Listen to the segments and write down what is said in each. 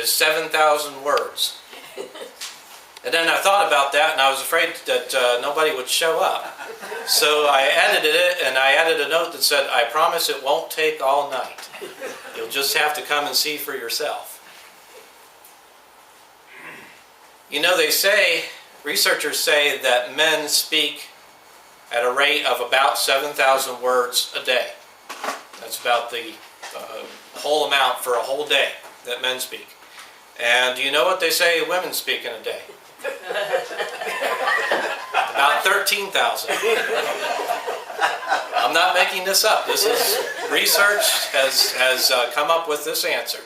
is 7,000 words. And then I thought about that, and I was afraid that nobody would show up. So I edited it, and I added a note that said, "I promise it won't take all night. You'll just have to come and see for yourself." You know, researchers say that men speak at a rate of about 7,000 words a day. That's about the whole amount for a whole day that men speak. And do you know what they say women speak in a day? About 13,000. I'm not making this up. This is research has come up with this answer.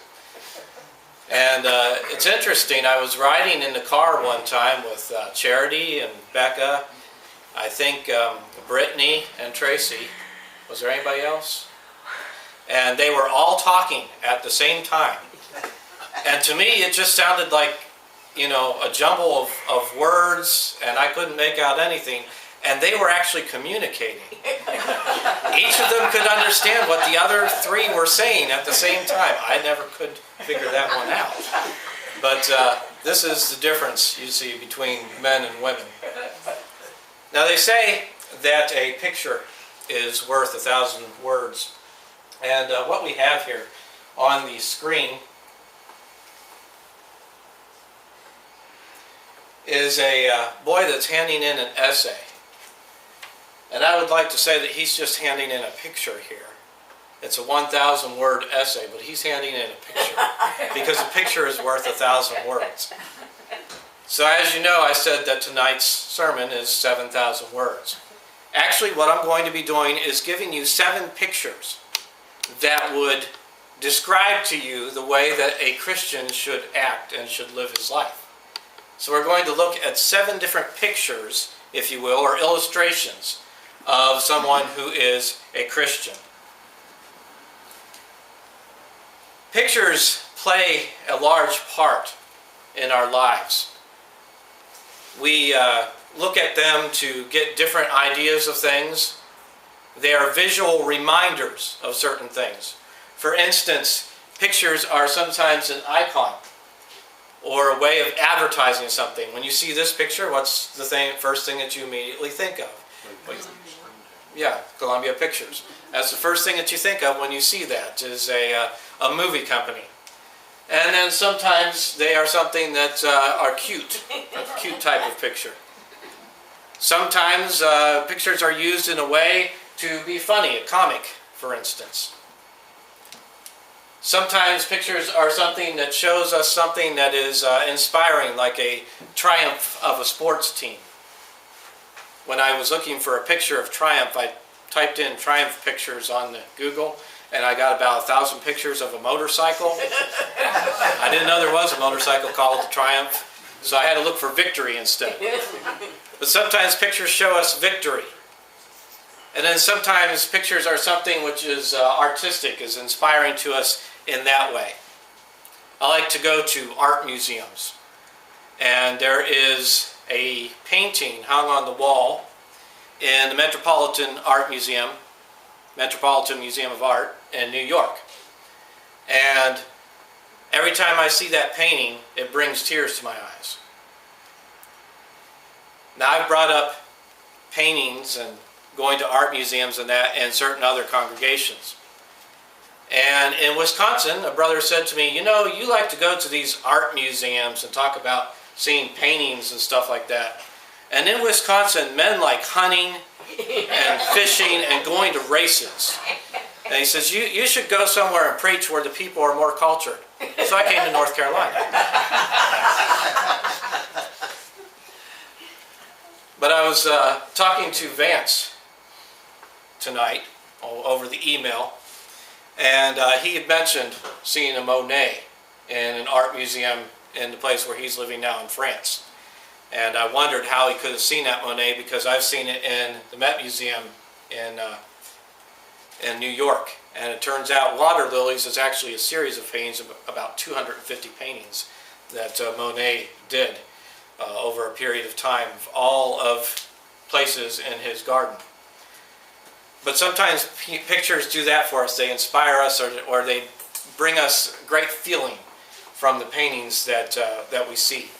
And it's interesting. I was riding in the car one time with Charity and Becca, I think Brittany and Tracy. Was there anybody else? And they were all talking at the same time. And to me, it just sounded like, you know, a jumble of words, and I couldn't make out anything. And they were actually communicating. Each of them could understand what the other three were saying at the same time. I never could figure that one out. But this is the difference you see between men and women. Now they say that a picture is worth 1,000 words. And what we have here on the screen is a boy that's handing in an essay. And I would like to say that he's just handing in a picture here. It's a 1,000 word essay, but he's handing in a picture because a picture is worth 1,000 words. So as you know, I said that tonight's sermon is 7,000 words. Actually, what I'm going to be doing is giving you 7 pictures that would describe to you the way that a Christian should act and should live his life. So we're going to look at 7 different pictures, if you will, or illustrations of someone who is a Christian. Pictures play a large part in our lives. We look at them to get different ideas of things. They are visual reminders of certain things. For instance, pictures are sometimes an icon or a way of advertising something. When you see this picture, what's the first thing that you immediately think of? Yeah, Columbia Pictures. That's the first thing that you think of when you see that, is a movie company. And then sometimes they are something that are cute, a cute type of picture. Sometimes pictures are used in a way to be funny, a comic, for instance. Sometimes pictures are something that shows us something that is inspiring, like a triumph of a sports team. When I was looking for a picture of triumph, I typed in triumph pictures on the Google, and I got about 1,000 pictures of a motorcycle. I didn't know there was a motorcycle called the Triumph, so I had to look for victory instead. But sometimes pictures show us victory. And then sometimes pictures are something which is artistic, is inspiring to us in that way. I like to go to art museums. And there is a painting hung on the wall in the Metropolitan Museum of Art in New York. And every time I see that painting, it brings tears to my eyes. Now, I've brought up paintings and going to art museums and that and certain other congregations. And in Wisconsin, a brother said to me, "You know, you like to go to these art museums and talk about seeing paintings and stuff like that. And in Wisconsin, men like hunting and fishing and going to races." And he says, you should go somewhere and preach where the people are more cultured. So I came to North Carolina. But I was talking to Vance tonight over the email, and he had mentioned seeing a Monet in an art museum in the place where he's living now in France. And I wondered how he could have seen that Monet, because I've seen it in the Met Museum in New York. And it turns out Water Lilies is actually a series of paintings, of about 250 paintings that Monet did over a period of time, all of places in his garden. But sometimes pictures do that for us. They inspire us, or they bring us great feeling from the paintings that we see.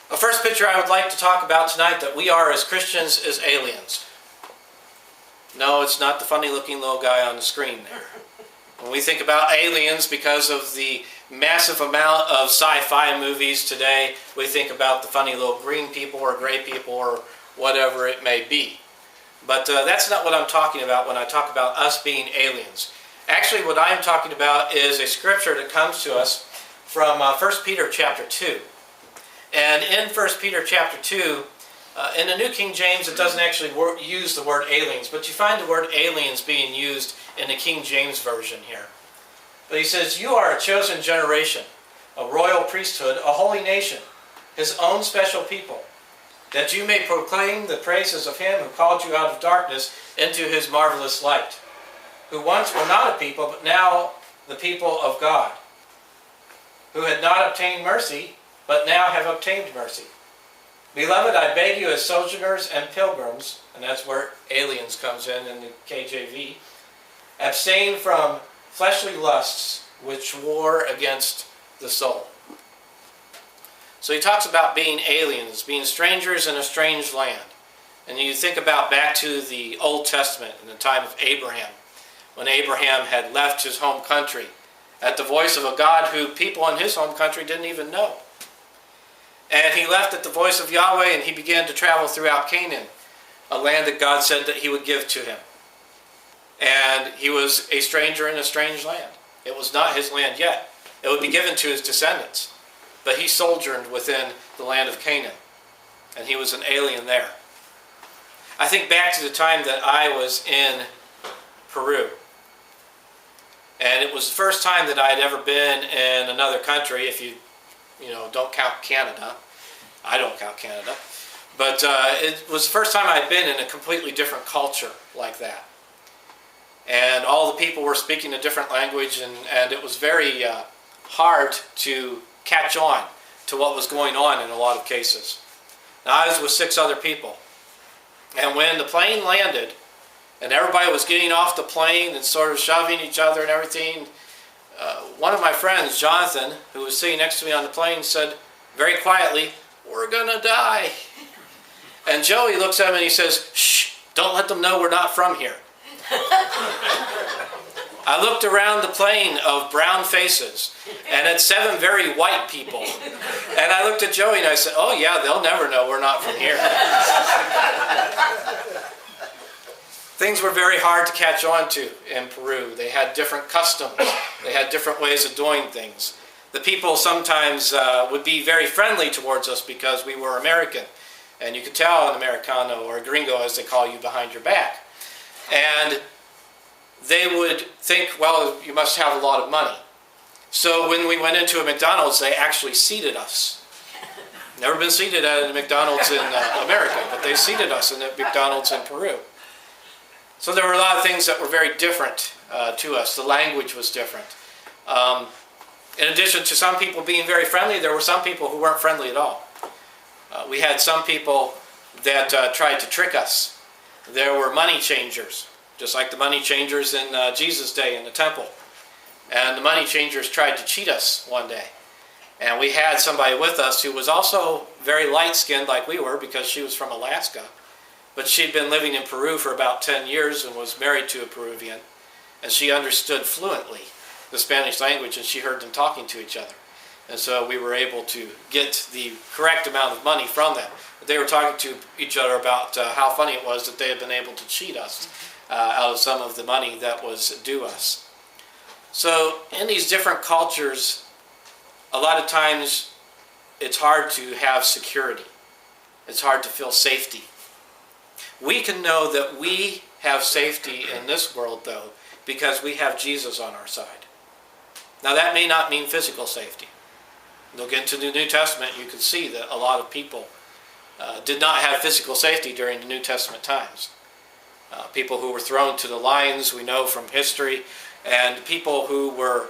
The first picture I would like to talk about tonight that we are as Christians is aliens. No, it's not the funny looking little guy on the screen there. When we think about aliens, because of the massive amount of sci-fi movies today, we think about the funny little green people or gray people or whatever it may be. But that's not what I'm talking about when I talk about us being aliens. Actually, what I'm talking about is a scripture that comes to us from 1 Peter chapter 2. And in 1 Peter chapter 2, in the New King James, it doesn't actually use the word aliens, but you find the word aliens being used in the King James Version here. But he says, "You are a chosen generation, a royal priesthood, a holy nation, his own special people, that you may proclaim the praises of him who called you out of darkness into his marvelous light, who once were not a people, but now the people of God, who had not obtained mercy, but now have obtained mercy. Beloved, I beg you as sojourners and pilgrims," and that's where aliens comes in the KJV, "abstain from fleshly lusts which war against the soul." So he talks about being aliens, being strangers in a strange land. And you think about back to the Old Testament in the time of Abraham, when Abraham had left his home country at the voice of a God who people in his home country didn't even know. And he left at the voice of Yahweh, and he began to travel throughout Canaan, a land that God said that he would give to him. And he was a stranger in a strange land. It was not his land yet. It would be given to his descendants. But he sojourned within the land of Canaan, and he was an alien there. I think back to the time that I was in Peru. And it was the first time that I had ever been in another country, if you don't count Canada. I don't count Canada. But it was the first time I'd been in a completely different culture like that. And all the people were speaking a different language, and it was very hard to catch on to what was going on in a lot of cases. Now, I was with 6 other people. And when the plane landed, and everybody was getting off the plane and sort of shoving each other and everything, one of my friends, Jonathan, who was sitting next to me on the plane, said very quietly, "We're gonna die." And Joey looks at him and he says, "Shh, don't let them know we're not from here." I looked around the plane of brown faces and at 7 very white people. And I looked at Joey and I said, "Oh yeah, they'll never know we're not from here." Things were very hard to catch on to in Peru. They had different customs. They had different ways of doing things. The people sometimes would be very friendly towards us because we were American. And you could tell an Americano, or a gringo as they call you, behind your back. And they would think, well, you must have a lot of money. So when we went into a McDonald's, they actually seated us. Never been seated at a McDonald's in America, but they seated us in a McDonald's in Peru. So there were a lot of things that were very different to us. The language was different. In addition to some people being very friendly, there were some people who weren't friendly at all. We had some people that tried to trick us. There were money changers, just like the money changers in Jesus' day in the temple. And the money changers tried to cheat us one day. And we had somebody with us who was also very light-skinned like we were, because she was from Alaska. But she'd been living in Peru for about 10 years and was married to a Peruvian. And she understood fluently the Spanish language, and she heard them talking to each other. And so we were able to get the correct amount of money from them. But they were talking to each other about how funny it was that they had been able to cheat us out of some of the money that was due us. So in these different cultures, a lot of times it's hard to have security. It's hard to feel safety. We can know that we have safety in this world, though, because we have Jesus on our side. Now, that may not mean physical safety. Look into the New Testament, you can see that a lot of people did not have physical safety during the New Testament times. People who were thrown to the lions, we know from history, and people who were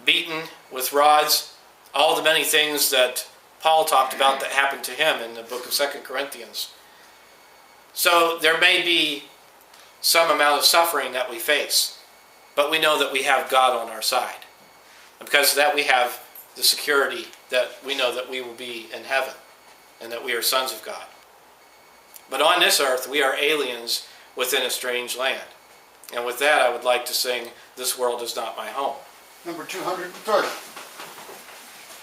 beaten with rods, all the many things that Paul talked about that happened to him in the book of 2 Corinthians. So there may be some amount of suffering that we face, but we know that we have God on our side. And because of that, we have the security that we know that we will be in heaven and that we are sons of God. But on this earth, we are aliens within a strange land. And with that, I would like to sing, "This World Is Not My Home." Number 230.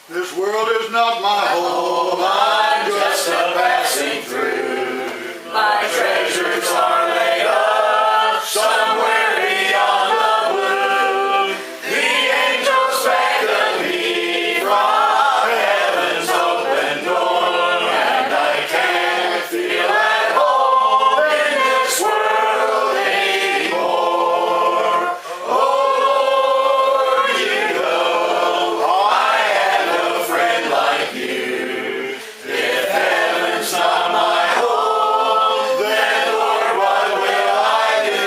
This world is not my home, I'm just a passing through. My treasures are laid up somewhere beyond the blue. The angels beckon me from heaven's open door, and I can't feel at home in this world anymore. Oh Lord, you know I have no friend like you. If heaven's not my home, then Lord, what will I do?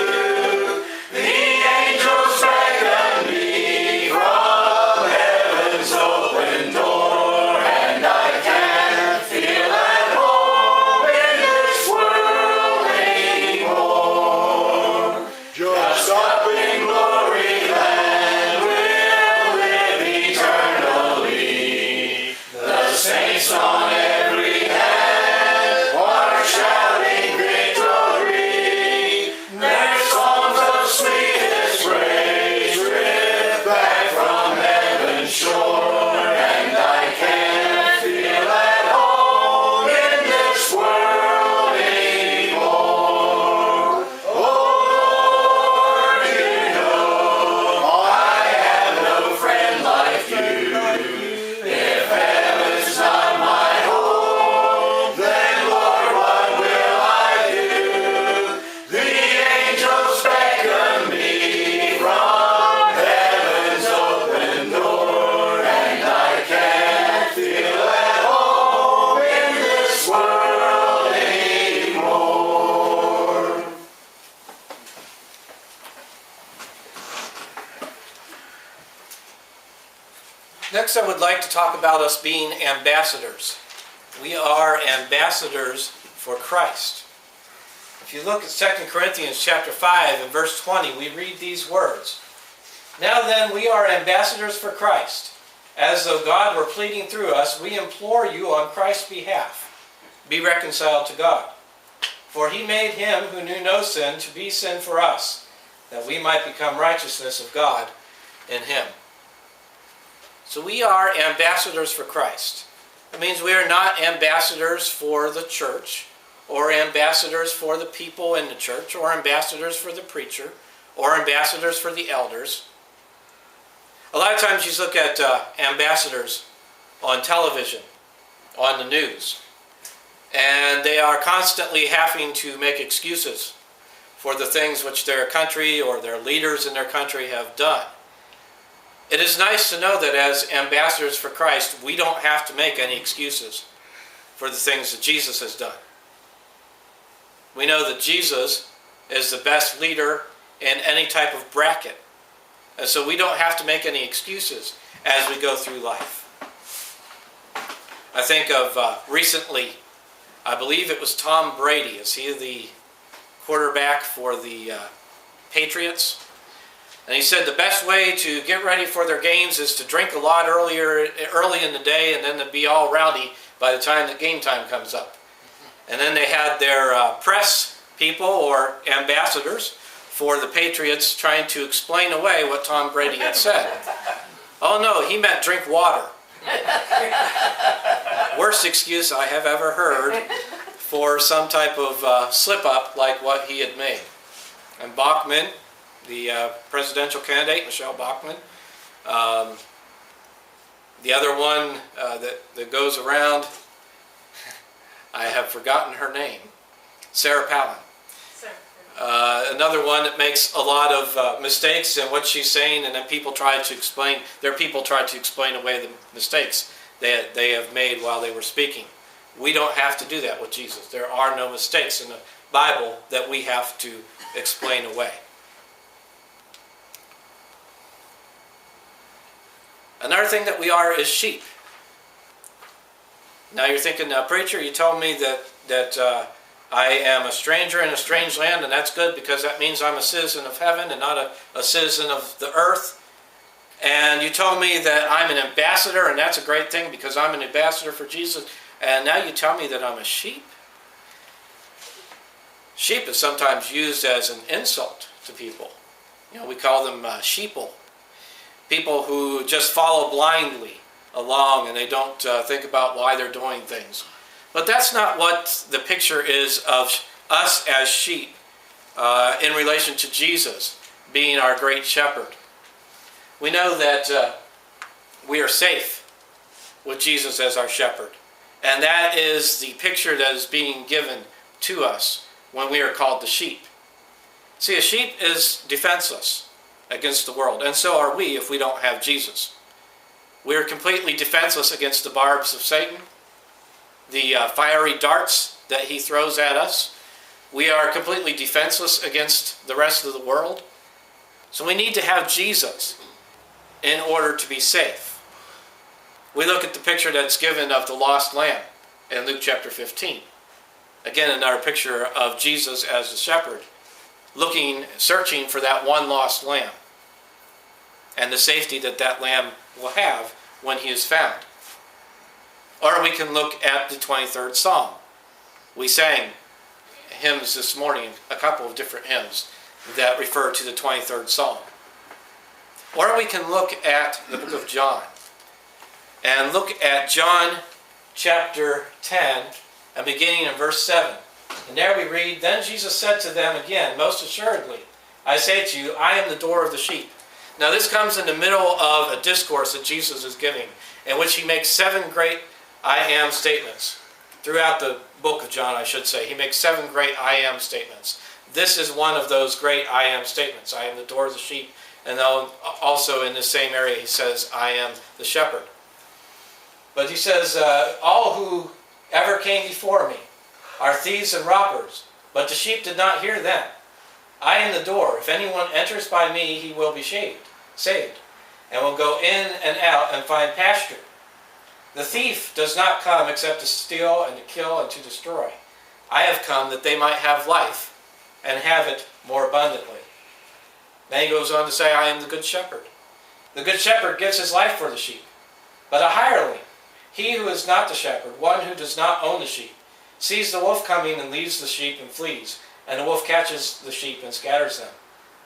The angels beckon me from heaven's open door, and I can't feel at home in this world anymore. Just up in glory land we'll live eternally. The saints on every hand are shouting victory. Their songs of sweetest praise drift back from heaven's shore, and I can't feel at home in this world anymore. Oh Lord, you know I have no friend like you. If heaven's not my home, then Lord, what will I do? The angels beckon me from heaven's open door, and I can't feel at home in this world anymore. Next, I would like to talk about us being ambassadors. We are ambassadors for Christ. If you look at 2 Corinthians chapter 5 and verse 20, we read these words. "Now then, we are ambassadors for Christ. As though God were pleading through us, we implore you on Christ's behalf, be reconciled to God. For he made him who knew no sin to be sin for us, that we might become righteousness of God in him." So we are ambassadors for Christ. That means we are not ambassadors for the church, or ambassadors for the people in the church, or ambassadors for the preacher, or ambassadors for the elders. A lot of times you look at ambassadors on television, on the news, and they are constantly having to make excuses for the things which their country or their leaders in their country have done. It is nice to know that as ambassadors for Christ, we don't have to make any excuses for the things that Jesus has done. We know that Jesus is the best leader in any type of bracket. And so we don't have to make any excuses as we go through life. I think of recently, I believe it was Tom Brady. Is he the quarterback for the Patriots? And he said the best way to get ready for their games is to drink a lot early in the day, and then to be all rowdy by the time that game time comes up. And then they had their press people or ambassadors for the Patriots trying to explain away what Tom Brady had said. Oh no, he meant drink water. Worst excuse I have ever heard for some type of slip-up like what he had made. And Bachmann, the presidential candidate, Michelle Bachmann, the other one that goes around, I have forgotten her name, Sarah Palin. Another one that makes a lot of mistakes in what she's saying, and then people try to explain away the mistakes that they have made while they were speaking. We don't have to do that with Jesus. There are no mistakes in the Bible that we have to explain away. Another thing that we are is sheep. Now you're thinking, now preacher, you told me that I am a stranger in a strange land, and that's good because that means I'm a citizen of heaven and not a citizen of the earth. And you told me that I'm an ambassador, and that's a great thing because I'm an ambassador for Jesus. And now you tell me that I'm a sheep? Sheep is sometimes used as an insult to people. We call them sheeple. People who just follow blindly along and they don't think about why they're doing things. But that's not what the picture is of us as sheep in relation to Jesus being our great shepherd. We know that we are safe with Jesus as our shepherd. And that is the picture that is being given to us when we are called the sheep. See, a sheep is defenseless against the world, and so are we if we don't have Jesus. We are completely defenseless against the barbs of Satan, the fiery darts that he throws at us. We are completely defenseless against the rest of the world. So we need to have Jesus in order to be safe. We look at the picture that's given of the lost lamb in Luke chapter 15. Again, another picture of Jesus as the shepherd, searching for that one lost lamb and the safety that that lamb will have when he is found. Or we can look at the 23rd Psalm. We sang hymns this morning, a couple of different hymns that refer to the 23rd Psalm. Or we can look at the book of John and look at John chapter 10 and beginning in verse 7. And there we read, "Then Jesus said to them again, most assuredly, I say to you, I am the door of the sheep." Now this comes in the middle of a discourse that Jesus is giving, in which he makes 7 great I am statements. Throughout the book of John, I should say, he makes 7 great I am statements. This is one of those great I am statements. I am the door of the sheep. And also in the same area he says, I am the shepherd. But he says, all who ever came before me are thieves and robbers, but the sheep did not hear them. I am the door. If anyone enters by me, he will be saved, and will go in and out and find pasture. The thief does not come except to steal and to kill and to destroy. I have come that they might have life and have it more abundantly. Then he goes on to say, I am the good shepherd. The good shepherd gives his life for the sheep. But a hireling, he who is not the shepherd, one who does not own the sheep, sees the wolf coming and leaves the sheep and flees. And the wolf catches the sheep and scatters them.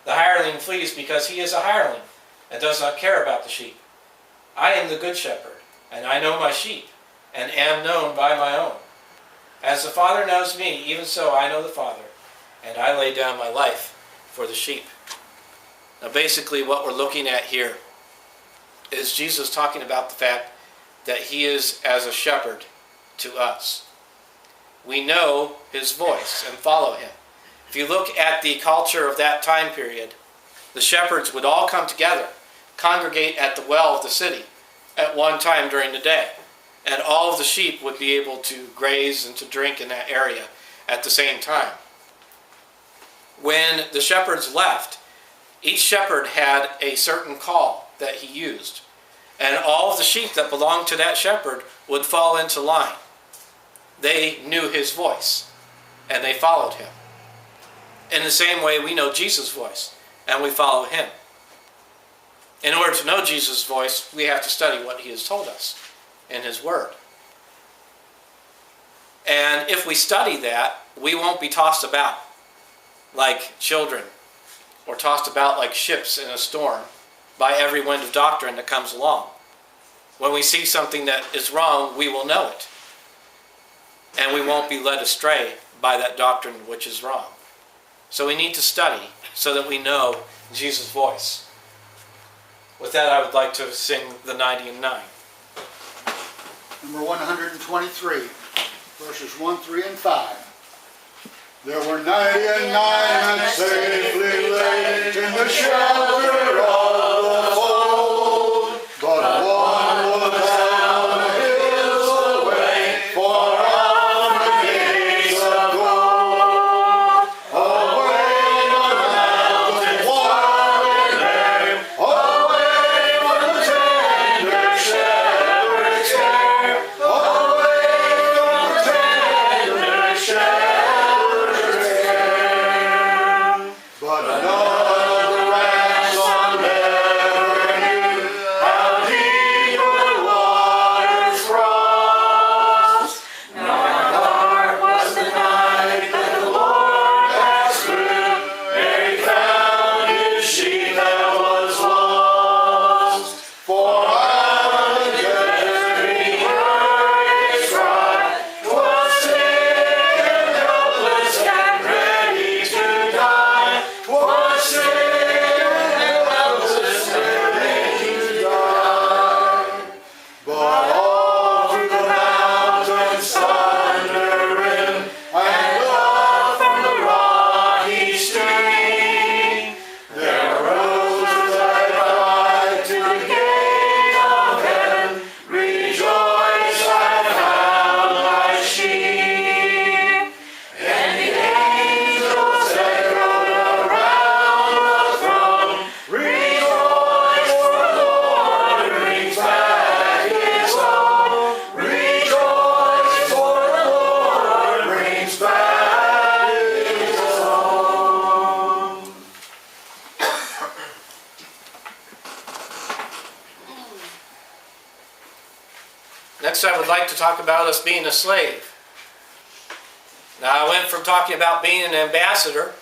The hireling flees because he is a hireling and does not care about the sheep. I am the good shepherd, and I know my sheep, and am known by my own. As the Father knows me, even so I know the Father, and I lay down my life for the sheep. Now basically what we're looking at here is Jesus talking about the fact that he is as a shepherd to us. We know his voice and follow him. If you look at the culture of that time period, the shepherds would all come together, congregate at the well of the city at one time during the day. And all of the sheep would be able to graze and to drink in that area at the same time. When the shepherds left, each shepherd had a certain call that he used. And all of the sheep that belonged to that shepherd would fall into line. They knew his voice, and they followed him. In the same way, we know Jesus' voice, and we follow him. In order to know Jesus' voice, we have to study what he has told us in his word. And if we study that, we won't be tossed about like children, or tossed about like ships in a storm by every wind of doctrine that comes along. When we see something that is wrong, we will know it. And we won't be led astray by that doctrine which is wrong. So we need to study so that we know Jesus' voice. With that, I would like to sing the 90 and 9. Number 123, verses 1, 3, and 5. There were 99 that safely lay in the shelter of the fold, but one was down the hills away, far off the gates of gold. Away on the mountain wild and away from the tender shepherd's care, away from the tender shepherd's care. But none of the ranks on their Next, I would like to talk about us being a slave. Now, I went from talking about being an ambassador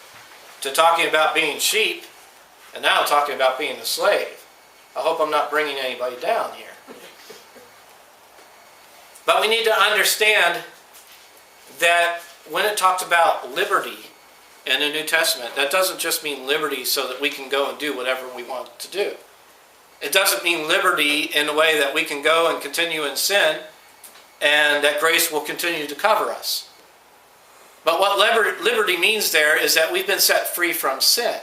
to talking about being sheep, and now I'm talking about being a slave. I hope I'm not bringing anybody down here. But we need to understand that when it talks about liberty in the New Testament, that doesn't just mean liberty so that we can go and do whatever we want to do. It doesn't mean liberty in a way that we can go and continue in sin and that grace will continue to cover us. But what liberty means there is that we've been set free from sin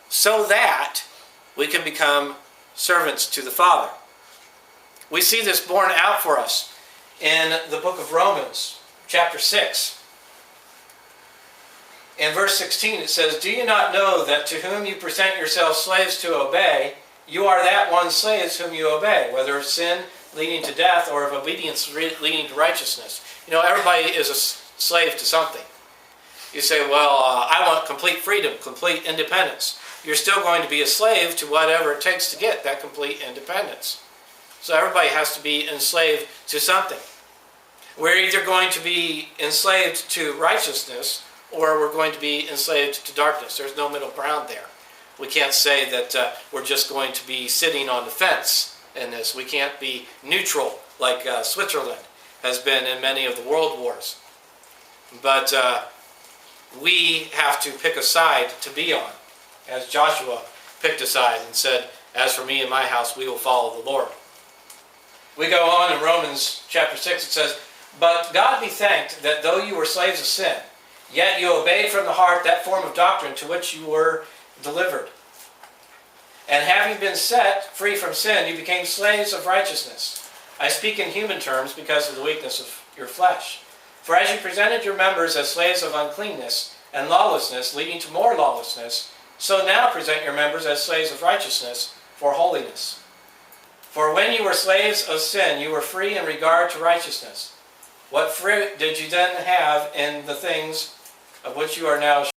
so that we can become servants to the Father. We see this borne out for us in the book of Romans, chapter 6. In verse 16 it says, "Do you not know that to whom you present yourselves slaves to obey, you are that one slaves whom you obey, whether of sin leading to death or of obedience leading to righteousness?" You know, everybody is a slave to something. You say, well, I want complete freedom, complete independence. You're still going to be a slave to whatever it takes to get that complete independence. So everybody has to be enslaved to something. We're either going to be enslaved to righteousness or we're going to be enslaved to darkness. There's no middle ground there. We can't say that we're just going to be sitting on the fence in this. We can't be neutral like Switzerland has been in many of the world wars. But we have to pick a side to be on, as Joshua picked a side and said, "As for me and my house, we will follow the Lord." We go on in Romans chapter 6, it says, "But God be thanked that though you were slaves of sin, yet you obeyed from the heart that form of doctrine to which you were delivered. And having been set free from sin, you became slaves of righteousness. I speak in human terms because of the weakness of your flesh. For as you presented your members as slaves of uncleanness and lawlessness, leading to more lawlessness, so now present your members as slaves of righteousness for holiness. For when you were slaves of sin, you were free in regard to righteousness. What fruit did you then have in the things of which you are now